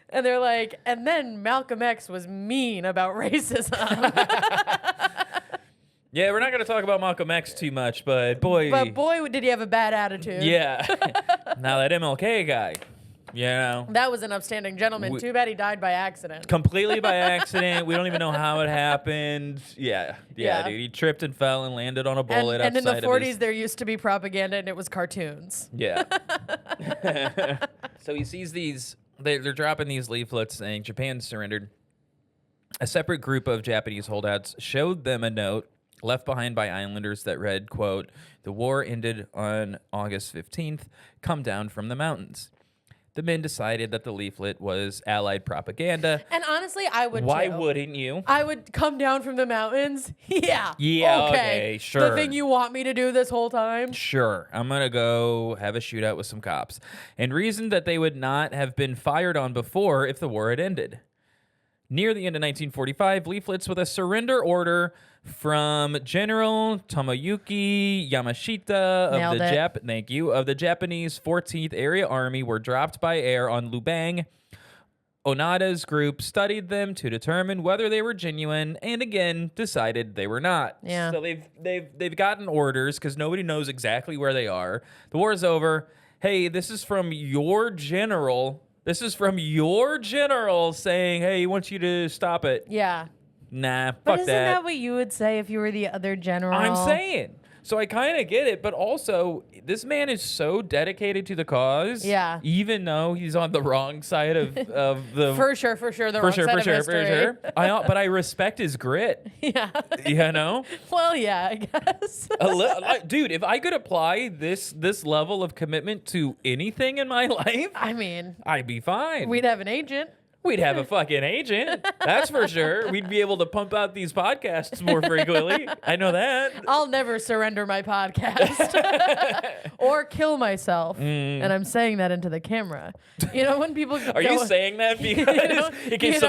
And they're like, and then Malcolm X was mean about racism. Yeah, we're not going to talk about Malcolm X too much, but boy, did he have a bad attitude. Yeah. Now that MLK guy, that was an upstanding gentleman. Too bad he died by accident. Completely by accident. We don't even know how it happened. Yeah, dude. He tripped and fell and landed on a bullet. And in the 40s, there used to be propaganda, and it was cartoons. Yeah. So he sees these. They're dropping these leaflets saying Japan surrendered. A separate group of Japanese holdouts showed them a note left behind by islanders that read, quote, "The war ended on August 15th. Come down from the mountains." The men decided that the leaflet was Allied propaganda. And honestly, I would Why too. wouldn't you? I would come down from the mountains. Yeah. Yeah, okay, sure. The thing you want me to do this whole time? Sure. I'm going to go have a shootout with some cops. And reasoned that they would not have been fired on before if the war had ended. Near the end of 1945, leaflets with a surrender order from General Tomoyuki Yamashita of the Japanese 14th Area Army were dropped by air on Lubang. Onoda's group studied them to determine whether they were genuine, and again decided they were not. Yeah. So they've gotten orders because nobody knows exactly where they are. The war is over. Hey, this is from your general. This is from your general saying, hey, he wants you to stop it. Yeah. Nah, fuck that. But isn't that what you would say if you were the other general? I'm saying. So I kind of get it, but also this man is so dedicated to the cause. Yeah. Even though he's on the wrong side of the for sure, the wrong side of history. But I respect his grit. Yeah. You know? Well, yeah, I guess. Dude, if I could apply this level of commitment to anything in my life, I mean, I'd be fine. We'd have an agent. we'd have a fucking agent. That's for sure. We'd be able to pump out these podcasts more frequently. I know that. I'll never surrender my podcast or kill myself. And I'm saying that into the camera. You know, when people Are you saying that because in case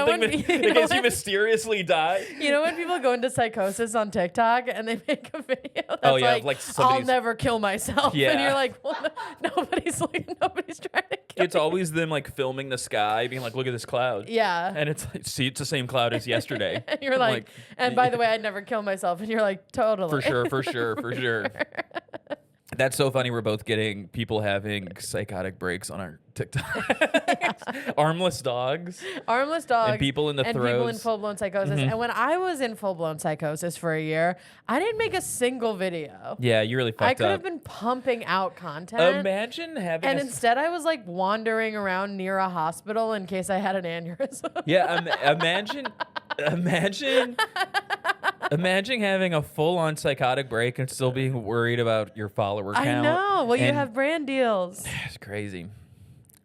you mysteriously die? You know when people go into psychosis on TikTok and they make a video that's like I'll never kill myself. Yeah. And you're like, well, nobody's trying to kill It's always them like filming the sky, being like, look at this cloud. Yeah. And it's like, see, it's the same cloud as yesterday. And you're like, and by the way, I'd never kill myself. And you're like, totally. For sure. That's so funny. We're both getting people having psychotic breaks on our TikTok. Armless dogs. And people in the throes. And people in full-blown psychosis. And when I was in full-blown psychosis for a year, I didn't make a single video. Yeah, you really fucked up. I could have been pumping out content. Imagine having And instead I was like wandering around near a hospital in case I had an aneurysm. Yeah, imagine having a full-on psychotic break and still being worried about your follower count. I know. Well, you have brand deals. It's crazy.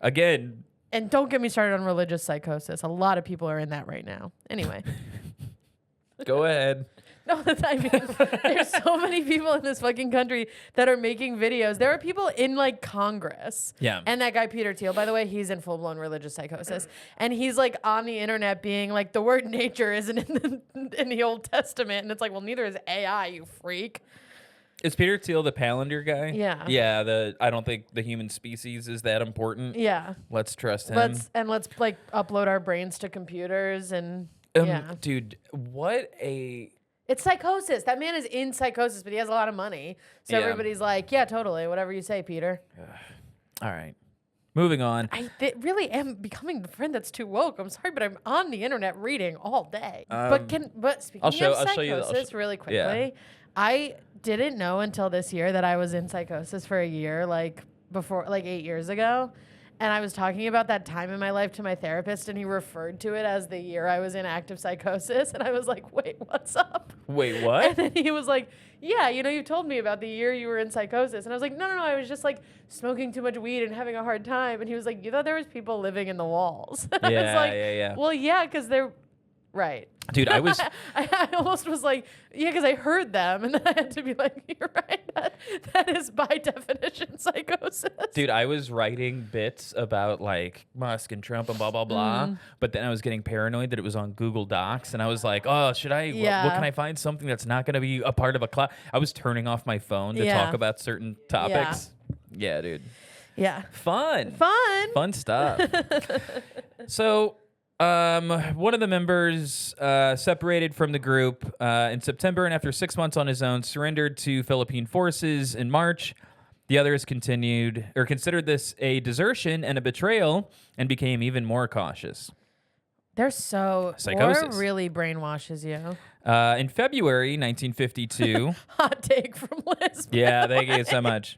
Again. And don't get me started on religious psychosis. A lot of people are in that right now. Anyway. Go ahead. No, I mean, there's so many people in this fucking country that are making videos. There are people in like Congress. Yeah. And that guy Peter Thiel, by the way, he's in full-blown religious psychosis. And he's like on the internet being like, the word nature isn't in the Old Testament. And it's like, well, neither is AI, you freak. Is Peter Thiel the Palantir guy? Yeah. Yeah, I don't think the human species is that important. Yeah. Let's trust him. Let's like upload our brains to computers and yeah. Dude, what a... It's psychosis. That man is in psychosis, but he has a lot of money. So everybody's like, yeah, totally. Whatever you say, Peter. All right. Moving on. I really am becoming the friend that's too woke. I'm sorry, but I'm on the internet reading all day. But speaking of psychosis, really quickly, I didn't know until this year that I was in psychosis for a year, like 8 years ago. And I was talking about that time in my life to my therapist, and he referred to it as the year I was in active psychosis. And I was like, wait, what's up? Wait, what? And then he was like, yeah, you told me about the year you were in psychosis. And I was like, no, I was just like smoking too much weed and having a hard time. And he was like, you thought there was people living in the walls. I was like, yeah. Well, yeah, because they're right. Dude, I was... I almost was like, yeah, because I heard them. And then I had to be like, you're right. That is by definition psychosis. Dude, I was writing bits about like Musk and Trump and blah, blah, blah. But then I was getting paranoid that it was on Google Docs. And I was like, oh, should I... Yeah. What can I find? Something that's not going to be a part of a cloud. I was turning off my phone to talk about certain topics. Yeah, dude. Yeah. Fun stuff. So... one of the members separated from the group in September, and after 6 months on his own, surrendered to Philippine forces in March. The others considered this a desertion and a betrayal, and became even more cautious. They're so... Psychosis. War really brainwashes you. In February 1952... Hot take from Liz. Yeah, thank you so much.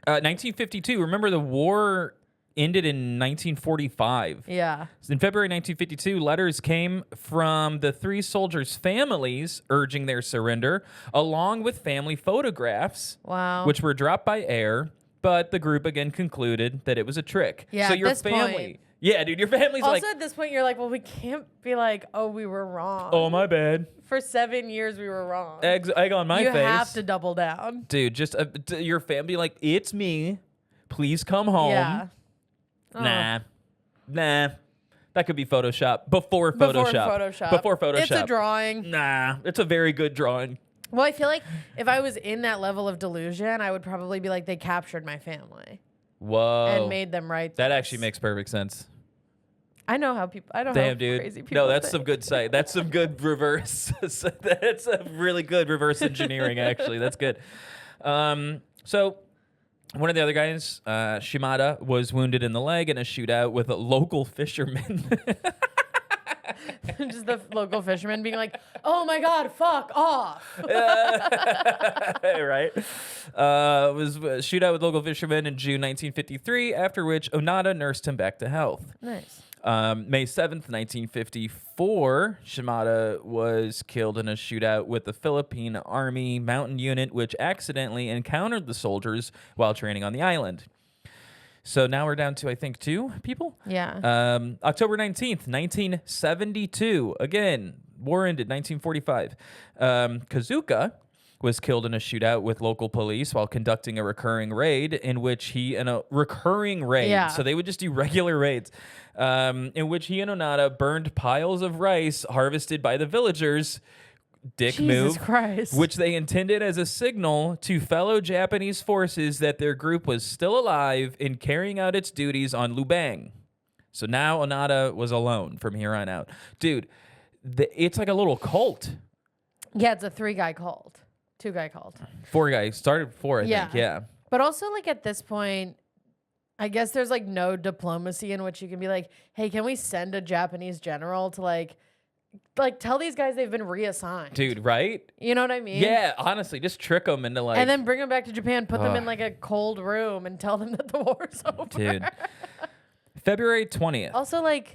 1952, remember the war... ended in 1945. Yeah. In February 1952, letters came from the three soldiers' families urging their surrender, along with family photographs, which were dropped by air. But the group again concluded that it was a trick. Yeah. So your family, yeah, dude, your family's also like. Also, at this point, you're like, well, we can't be like, oh, we were wrong. Oh, my bad. For 7 years, we were wrong. Egg on my face. You have to double down, dude. Just your family, like, it's me. Please come home. Yeah. Nah. That could be Photoshop. Before Photoshop. It's a drawing. Nah, it's a very good drawing. Well, I feel like if I was in that level of delusion, I would probably be like, they captured my family. Whoa. And made them write That this. actually makes perfect sense. I know how people. I don't know how how dude. Crazy people. No, that's think. some good sight. That's some good reverse. That's a really good reverse engineering, actually. That's good. So. One of the other guys, Shimada, was wounded in the leg in a shootout with a local fisherman. Just the local fisherman being like, oh my God, fuck off. Right. Was a shootout with local fishermen in June 1953, after which Onoda nursed him back to health. Nice. May 7th, 1954, Shimada was killed in a shootout with the Philippine Army mountain unit, which accidentally encountered the soldiers while training on the island. So now we're down to, I think, 2 people. Yeah. October 19th, 1972. Again, war ended 1945. Kazuka was killed in a shootout with local police while conducting a recurring raid Yeah. So they would just do regular raids in which he and Onada burned piles of rice harvested by the villagers. Dick Jesus move, Christ. which they intended as a signal to fellow Japanese forces that their group was still alive and carrying out its duties on Lubang. So now Onada was alone from here on out. Dude, it's like a little cult. Yeah, it's a 3-guy cult. 2-guy cult. 4 guys. Started 4, I think. Yeah. But also, like, at this point, I guess there's, like, no diplomacy in which you can be like, hey, can we send a Japanese general to, like tell these guys they've been reassigned. Dude, right? You know what I mean? Yeah, honestly, just trick them into like... And then bring them back to Japan, put them in like a cold room and tell them that the war's over. Dude. February 20th. Also, like,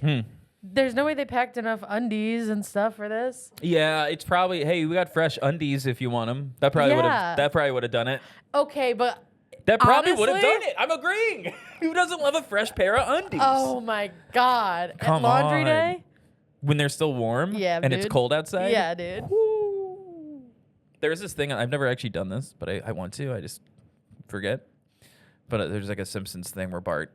there's no way they packed enough undies and stuff for this. Yeah, it's probably, hey, we got fresh undies if you want them. That probably would have done it. Okay, but... That probably would have done it. I'm agreeing. Who doesn't love a fresh pair of undies? Oh, my God. Come At laundry on. day? When they're still warm? Yeah, and dude. it's cold outside? Yeah, dude. Woo. There's this thing, I've never actually done this, but I want to. I just forget. But there's like a Simpsons thing where Bart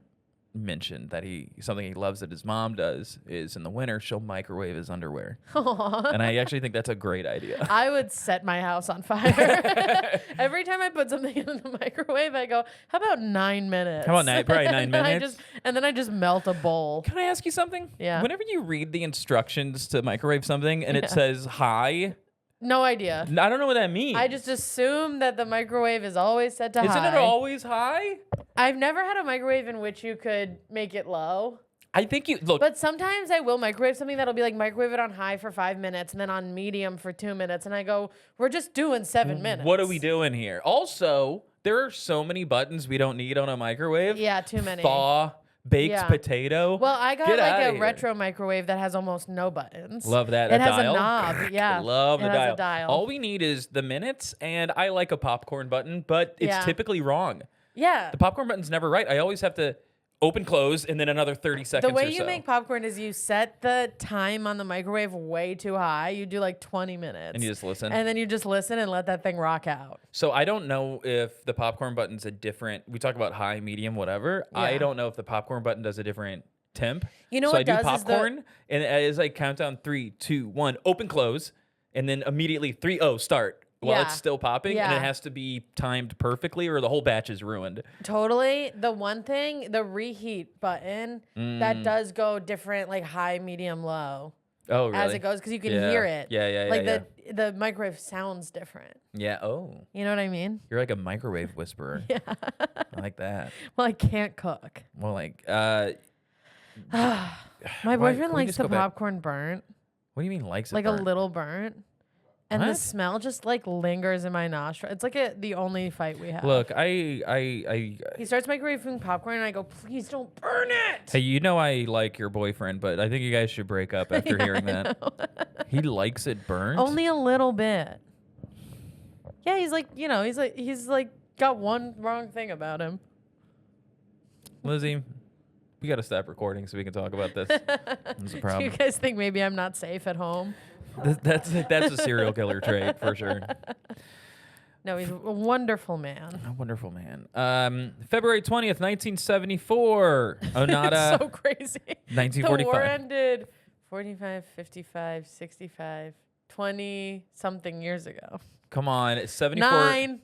mentioned that something he loves that his mom does is in the winter, she'll microwave his underwear. Aww. And I actually think that's a great idea. I would set my house on fire. Every time I put something in the microwave, I go, how about 9 minutes? How about probably 9 minutes? And then I just melt a bowl. Can I ask you something? Yeah. Whenever you read the instructions to microwave something and it says high, no idea. I don't know what that means. I just assume that the microwave is always set to high. Isn't it always high? I've never had a microwave in which you could make it low. I think you look. But sometimes I will microwave something that'll be like microwave it on high for 5 minutes and then on medium for 2 minutes. And I go, we're just doing 7 minutes. What are we doing here? Also, there are so many buttons we don't need on a microwave. Yeah, too many. Thaw, baked potato. Well, I got Get like outta a here. retro microwave that has almost no buttons. Love that. It has dial. a knob. Yeah. Love the it has dial. a dial. All we need is the minutes, and I like a popcorn button, but it's typically wrong. Yeah. The popcorn button's never right. I always have to open, close, and then another 30 seconds The way or you so. make popcorn is you set the time on the microwave way too high. You do like 20 minutes. And you just listen. And then you just listen and let that thing rock out. So I don't know if the popcorn button's a different, we talk about high, medium, whatever. Yeah. I don't know if the popcorn button does a different temp. You know so what I do does is popcorn, and as I count down 3, 2, 1, open, close, and then immediately 3, start. While it's still popping, and it has to be timed perfectly or the whole batch is ruined. Totally. The one thing, the reheat button, that does go different, like high, medium, low. Oh, really? As it goes, because you can hear it. Yeah. Like the microwave sounds different. Yeah, You know what I mean? You're like a microwave whisperer. Yeah. I like that. Well, I can't cook. Well, like, My Why- boyfriend can we likes just the go back? popcorn burnt, What do you mean likes it like burnt? a little burnt. And the What? smell just like lingers in my nostril. It's like the only fight we have. Look, He starts microwaving popcorn and I go, please don't burn it. hey, you know I like your boyfriend, but I think you guys should break up after hearing that. He likes it burnt? Only a little bit. Yeah, he's like, he's like got one wrong thing about him. Lizzy, we got to stop recording so we can talk about this. That's a Do problem. you guys think maybe I'm not safe at home? That's a serial killer trait for sure. No, he's a wonderful man. A wonderful man. February 20th, 1974. Onada. It's so crazy. 1945. The war ended 45, 55, 65, 20 something years ago. Come on, it's 74.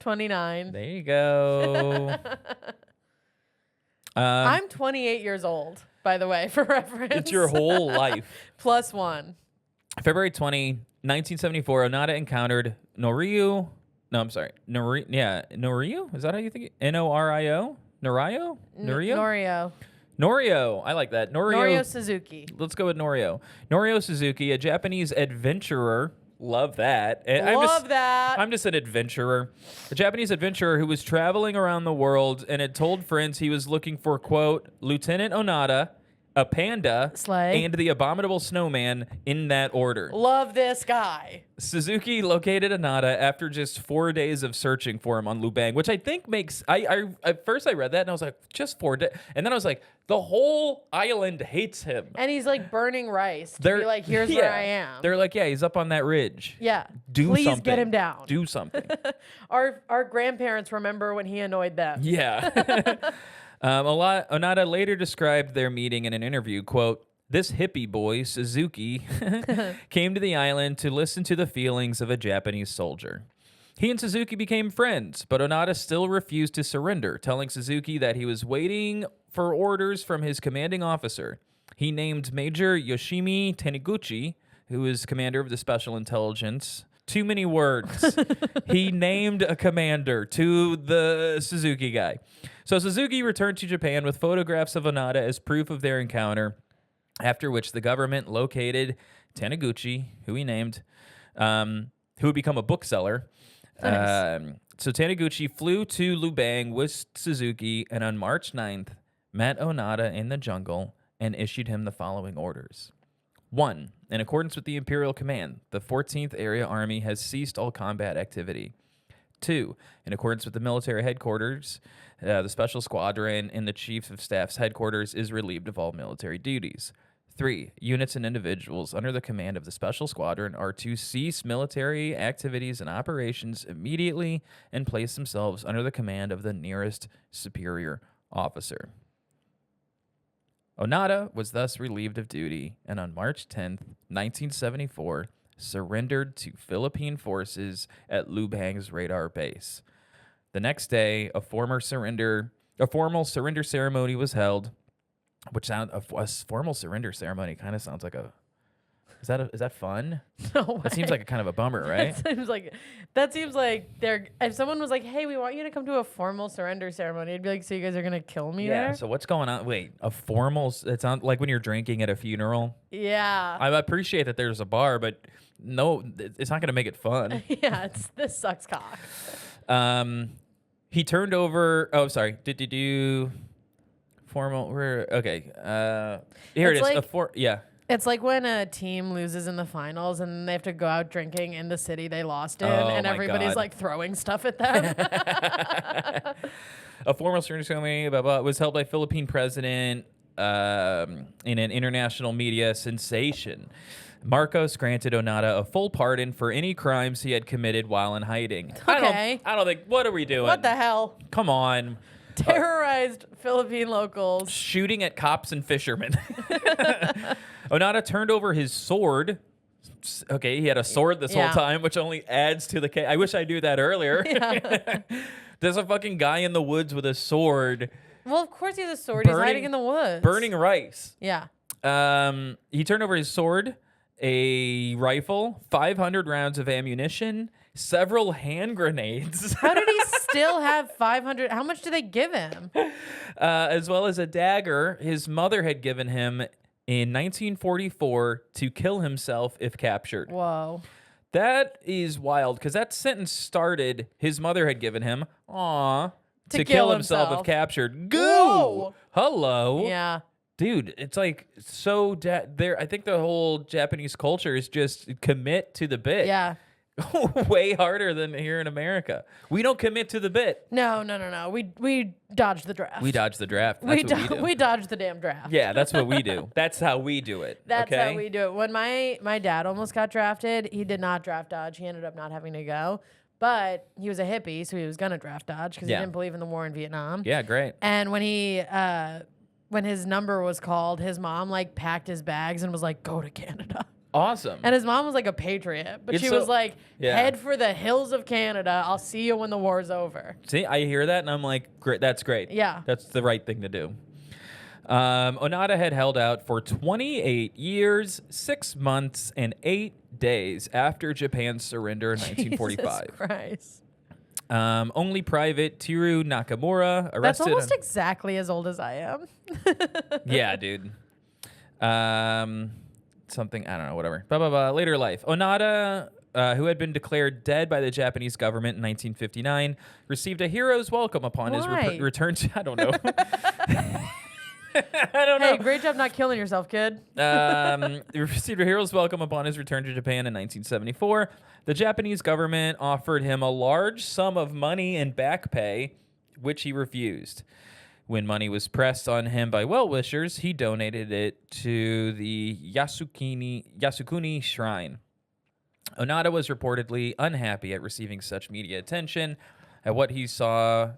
29. There you go. I'm 28 years old, by the way, for reference. It's your whole life. Plus one. February 20, 1974, Onada encountered Norio. No, I'm sorry. Norio? Is that how you think it? Norio? Norio? Norio. Norio. I like that. Norio Suzuki. Let's go with Norio. Norio Suzuki, a Japanese adventurer. Love that. And I'm just an adventurer. A Japanese adventurer who was traveling around the world and had told friends he was looking for, quote, Lieutenant Onada, a panda, Slay. and the abominable snowman in that order. Love this guy. Suzuki located Onoda after just 4 days of searching for him on Lubang, which I think makes... I at first I read that and I was like, just 4 days. And then I was like, the whole island hates him. And he's like burning rice to be like, here's where I am. They're like, yeah, he's up on that ridge. Yeah. Please something. Get him down. Do something. Our grandparents remember when he annoyed them. Yeah. Onoda later described their meeting in an interview, quote, "This hippie boy, Suzuki, came to the island to listen to the feelings of a Japanese soldier. He and Suzuki became friends, but Onoda still refused to surrender, telling Suzuki that he was waiting for orders from his commanding officer. He named Major Yoshimi Taniguchi, who is commander of the Special Intelligence." Too many words. He named a commander to the Suzuki guy. So Suzuki returned to Japan with photographs of Onoda as proof of their encounter, after which the government located Taniguchi, who he named, who would become a bookseller. Nice. So Taniguchi flew to Lubang with Suzuki and on March 9th met Onoda in the jungle and issued him the following orders. 1. In accordance with the Imperial Command, the 14th Area Army has ceased all combat activity. 2. In accordance with the military headquarters, the Special Squadron in the Chief of Staff's headquarters is relieved of all military duties. 3. Units and individuals under the command of the Special Squadron are to cease military activities and operations immediately and place themselves under the command of the nearest superior officer. Onoda was thus relieved of duty and on March 10th, 1974, surrendered to Philippine forces at Lubang's radar base. The next day, a formal surrender ceremony was held, which a formal surrender ceremony kind of sounds like a... Is that fun? No way. That seems like a kind of a bummer, right? That seems like they're... If someone was like, hey, we want you to come to a formal surrender ceremony, I'd be like, so you guys are going to kill me there? So what's going on? Wait, a formal... It sounds like when you're drinking at a funeral. Yeah. I appreciate that there's a bar, but no, it's not going to make it fun. Yeah, this sucks cock. He turned over... Oh, sorry. Did you... Formal... Okay. Here It's it is. like- Yeah. It's like when a team loses in the finals and they have to go out drinking in the city they lost in, and my everybody's God. like throwing stuff at them. A formal surrender ceremony was held by Philippine president in an international media sensation. Marcos granted Onoda a full pardon for any crimes he had committed while in hiding. Okay. I don't think... What are we doing? What the hell? Come on. Terrorized Philippine locals. Shooting at cops and fishermen. Onoda turned over his sword. Okay, he had a sword this whole time, which only adds to the case. I wish I knew that earlier. Yeah. There's a fucking guy in the woods with a sword. Well, of course he has a sword. He's hiding in the woods. Burning rice. Yeah. He turned over his sword, a rifle, 500 rounds of ammunition, several hand grenades. How did he still have 500? How much did they give him? As well as a dagger his mother had given him in 1944 to kill himself if captured. Whoa. That is wild, because that sentence started, his mother had given him, to kill himself if captured. Goo! Whoa. Hello. Yeah. Dude, it's like so I think the whole Japanese culture is just commit to the bit. Yeah. Way harder than here in America. We don't commit to the bit. No. We dodged the draft. We dodged the draft. That's what we do. We dodged the damn draft. Yeah, that's what we do. That's how we do it. That's okay? how we do it. When my dad almost got drafted, he did not draft dodge. He ended up not having to go. But he was a hippie, so he was going to draft dodge because he didn't believe in the war in Vietnam. Yeah, great. And when when his number was called, his mom like packed his bags and was like, go to Canada. Awesome. And his mom was like a patriot, but she was like, head for the hills of Canada. I'll see you when the war's over. See, I hear that and I'm like, great. That's great. Yeah. That's the right thing to do. Onoda had held out for 28 years, 6 months, and 8 days after Japan's surrender in 1945. Jesus Christ. Only Private Hiroo Nakamura arrested. That's almost exactly as old as I am. Yeah, dude. Something, I don't know, whatever. Blah, blah, blah. Later life. Onoda, who had been declared dead by the Japanese government in 1959, received a hero's welcome upon his return to... I don't know. I don't know. Hey, great job not killing yourself, kid. He received a hero's welcome upon his return to Japan in 1974. The Japanese government offered him a large sum of money and back pay, which he refused. When money was pressed on him by well-wishers, he donated it to the Yasukuni Shrine. Onoda was reportedly unhappy at receiving such media attention, at what he saw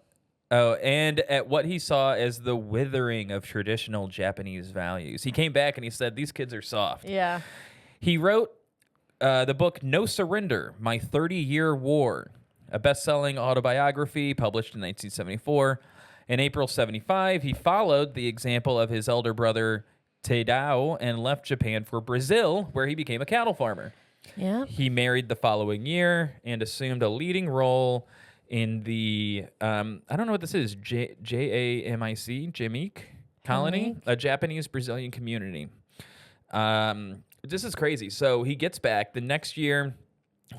as the withering of traditional Japanese values. He came back and he said, "These kids are soft." Yeah. He wrote the book No Surrender, My 30-Year War, a best-selling autobiography published in 1974. In April 75, he followed the example of his elder brother Tadao and left Japan for Brazil, where he became a cattle farmer. Yeah. He married the following year and assumed a leading role in the, I don't know what this is, Jamic colony, a Japanese Brazilian community. This is crazy. So he gets back the next year,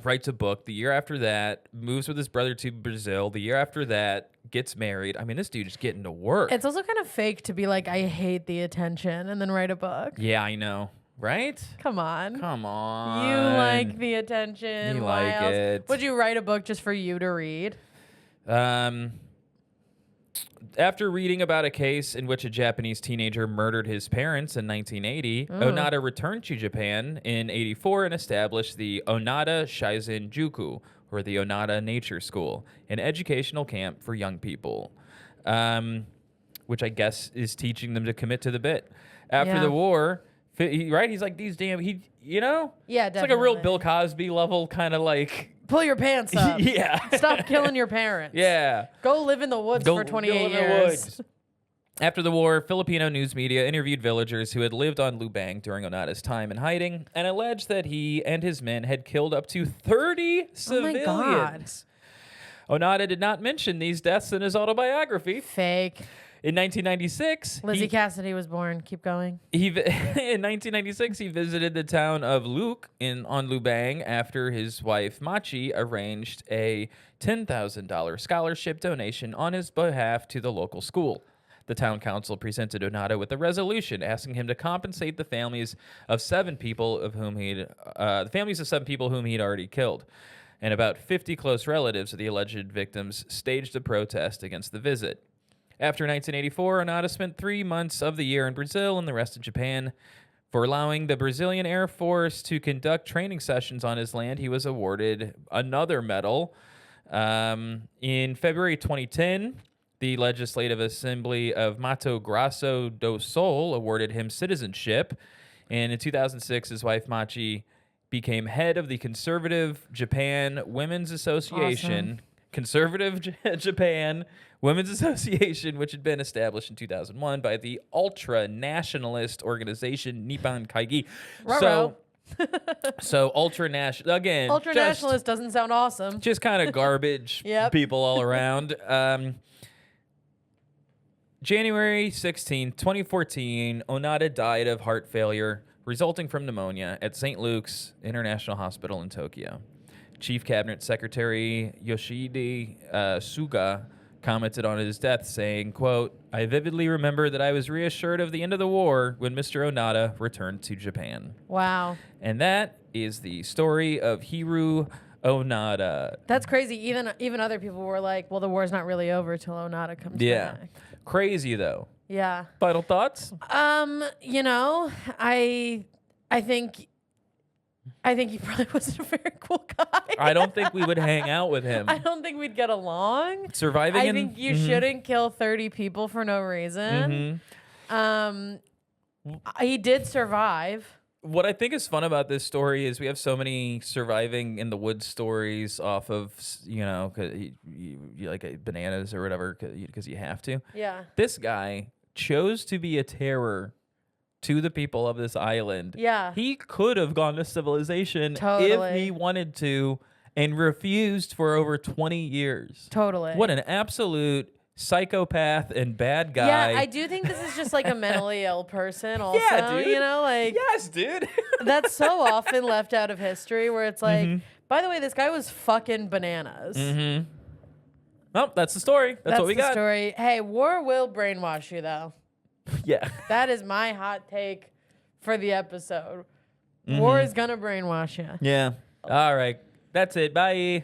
writes a book. The year after that, moves with his brother to Brazil. The year after that, gets married. I mean, this dude is getting to work. It's also kind of fake to be like, I hate the attention and then write a book. Yeah, I know. Right? Come on. Come on. You like the attention. You Why like else? it. Would you write a book just for you to read? After reading about a case in which a Japanese teenager murdered his parents in 1980, Onoda returned to Japan in 84 and established the Onoda Shizen Juku, or the Onoda Nature School, an educational camp for young people, which I guess is teaching them to commit to the bit. After the war, right? He's like, these damn, Yeah, it's like a real Bill Cosby level kind of like. Pull your pants up. Yeah. Stop killing your parents. Yeah. Go live in the woods for 28 years. After the war, Filipino news media interviewed villagers who had lived on Lubang during Onoda's time in hiding and alleged that he and his men had killed up to 30 civilians. Oh my God. Onoda did not mention these deaths in his autobiography. Fake. In 1996, Lizzie Cassidy was born. Keep going. in 1996, he visited the town of Luke on Lubang after his wife Machi arranged a $10,000 scholarship donation on his behalf to the local school. The town council presented Onoda with a resolution asking him to compensate the families of 7 people whom he'd already killed. And about 50 close relatives of the alleged victims staged a protest against the visit. After 1984, Onoda spent 3 months of the year in Brazil and the rest of Japan. For allowing the Brazilian Air Force to conduct training sessions on his land, he was awarded another medal. In February 2010, the Legislative Assembly of Mato Grosso do Sul awarded him citizenship. And in 2006, his wife Machi became head of the Conservative Japan Women's Association. Awesome. Conservative Japan Women's Association, which had been established in 2001 by the ultra-nationalist organization Nippon Kaigi. So ultra-national, again. Ultra-nationalist doesn't sound awesome. Just kind of garbage people all around. January 16, 2014, Onoda died of heart failure resulting from pneumonia at St. Luke's International Hospital in Tokyo. Chief Cabinet Secretary Yoshihide Suga commented on his death, saying, quote, "I vividly remember that I was reassured of the end of the war when Mr. Onoda returned to Japan." Wow. And that is the story of Hiroo Onoda. That's crazy. Even other people were like, well, the war's not really over till Onoda comes back. Crazy, though. Yeah. Final thoughts? I think he probably wasn't a very cool guy. I don't think we would hang out with him. I don't think we'd get along. Surviving I think you shouldn't kill 30 people for no reason. He did survive. What I think is fun about this story is we have so many surviving in the woods stories off of, you like bananas or whatever because you have to. Yeah. This guy chose to be a terror to the people of this island. Yeah. He could have gone to civilization if he wanted to and refused for over 20 years. Totally. What an absolute psychopath and bad guy. Yeah, I do think this is just like a mentally ill person also. Yeah, dude. Yes, dude. That's so often left out of history where it's like, by the way, this guy was fucking bananas. Well, that's the story. That's what we got. That's the story. Hey, war will brainwash you though. Yeah. That is my hot take for the episode. War is gonna brainwash you. Yeah. All right. That's it. Bye.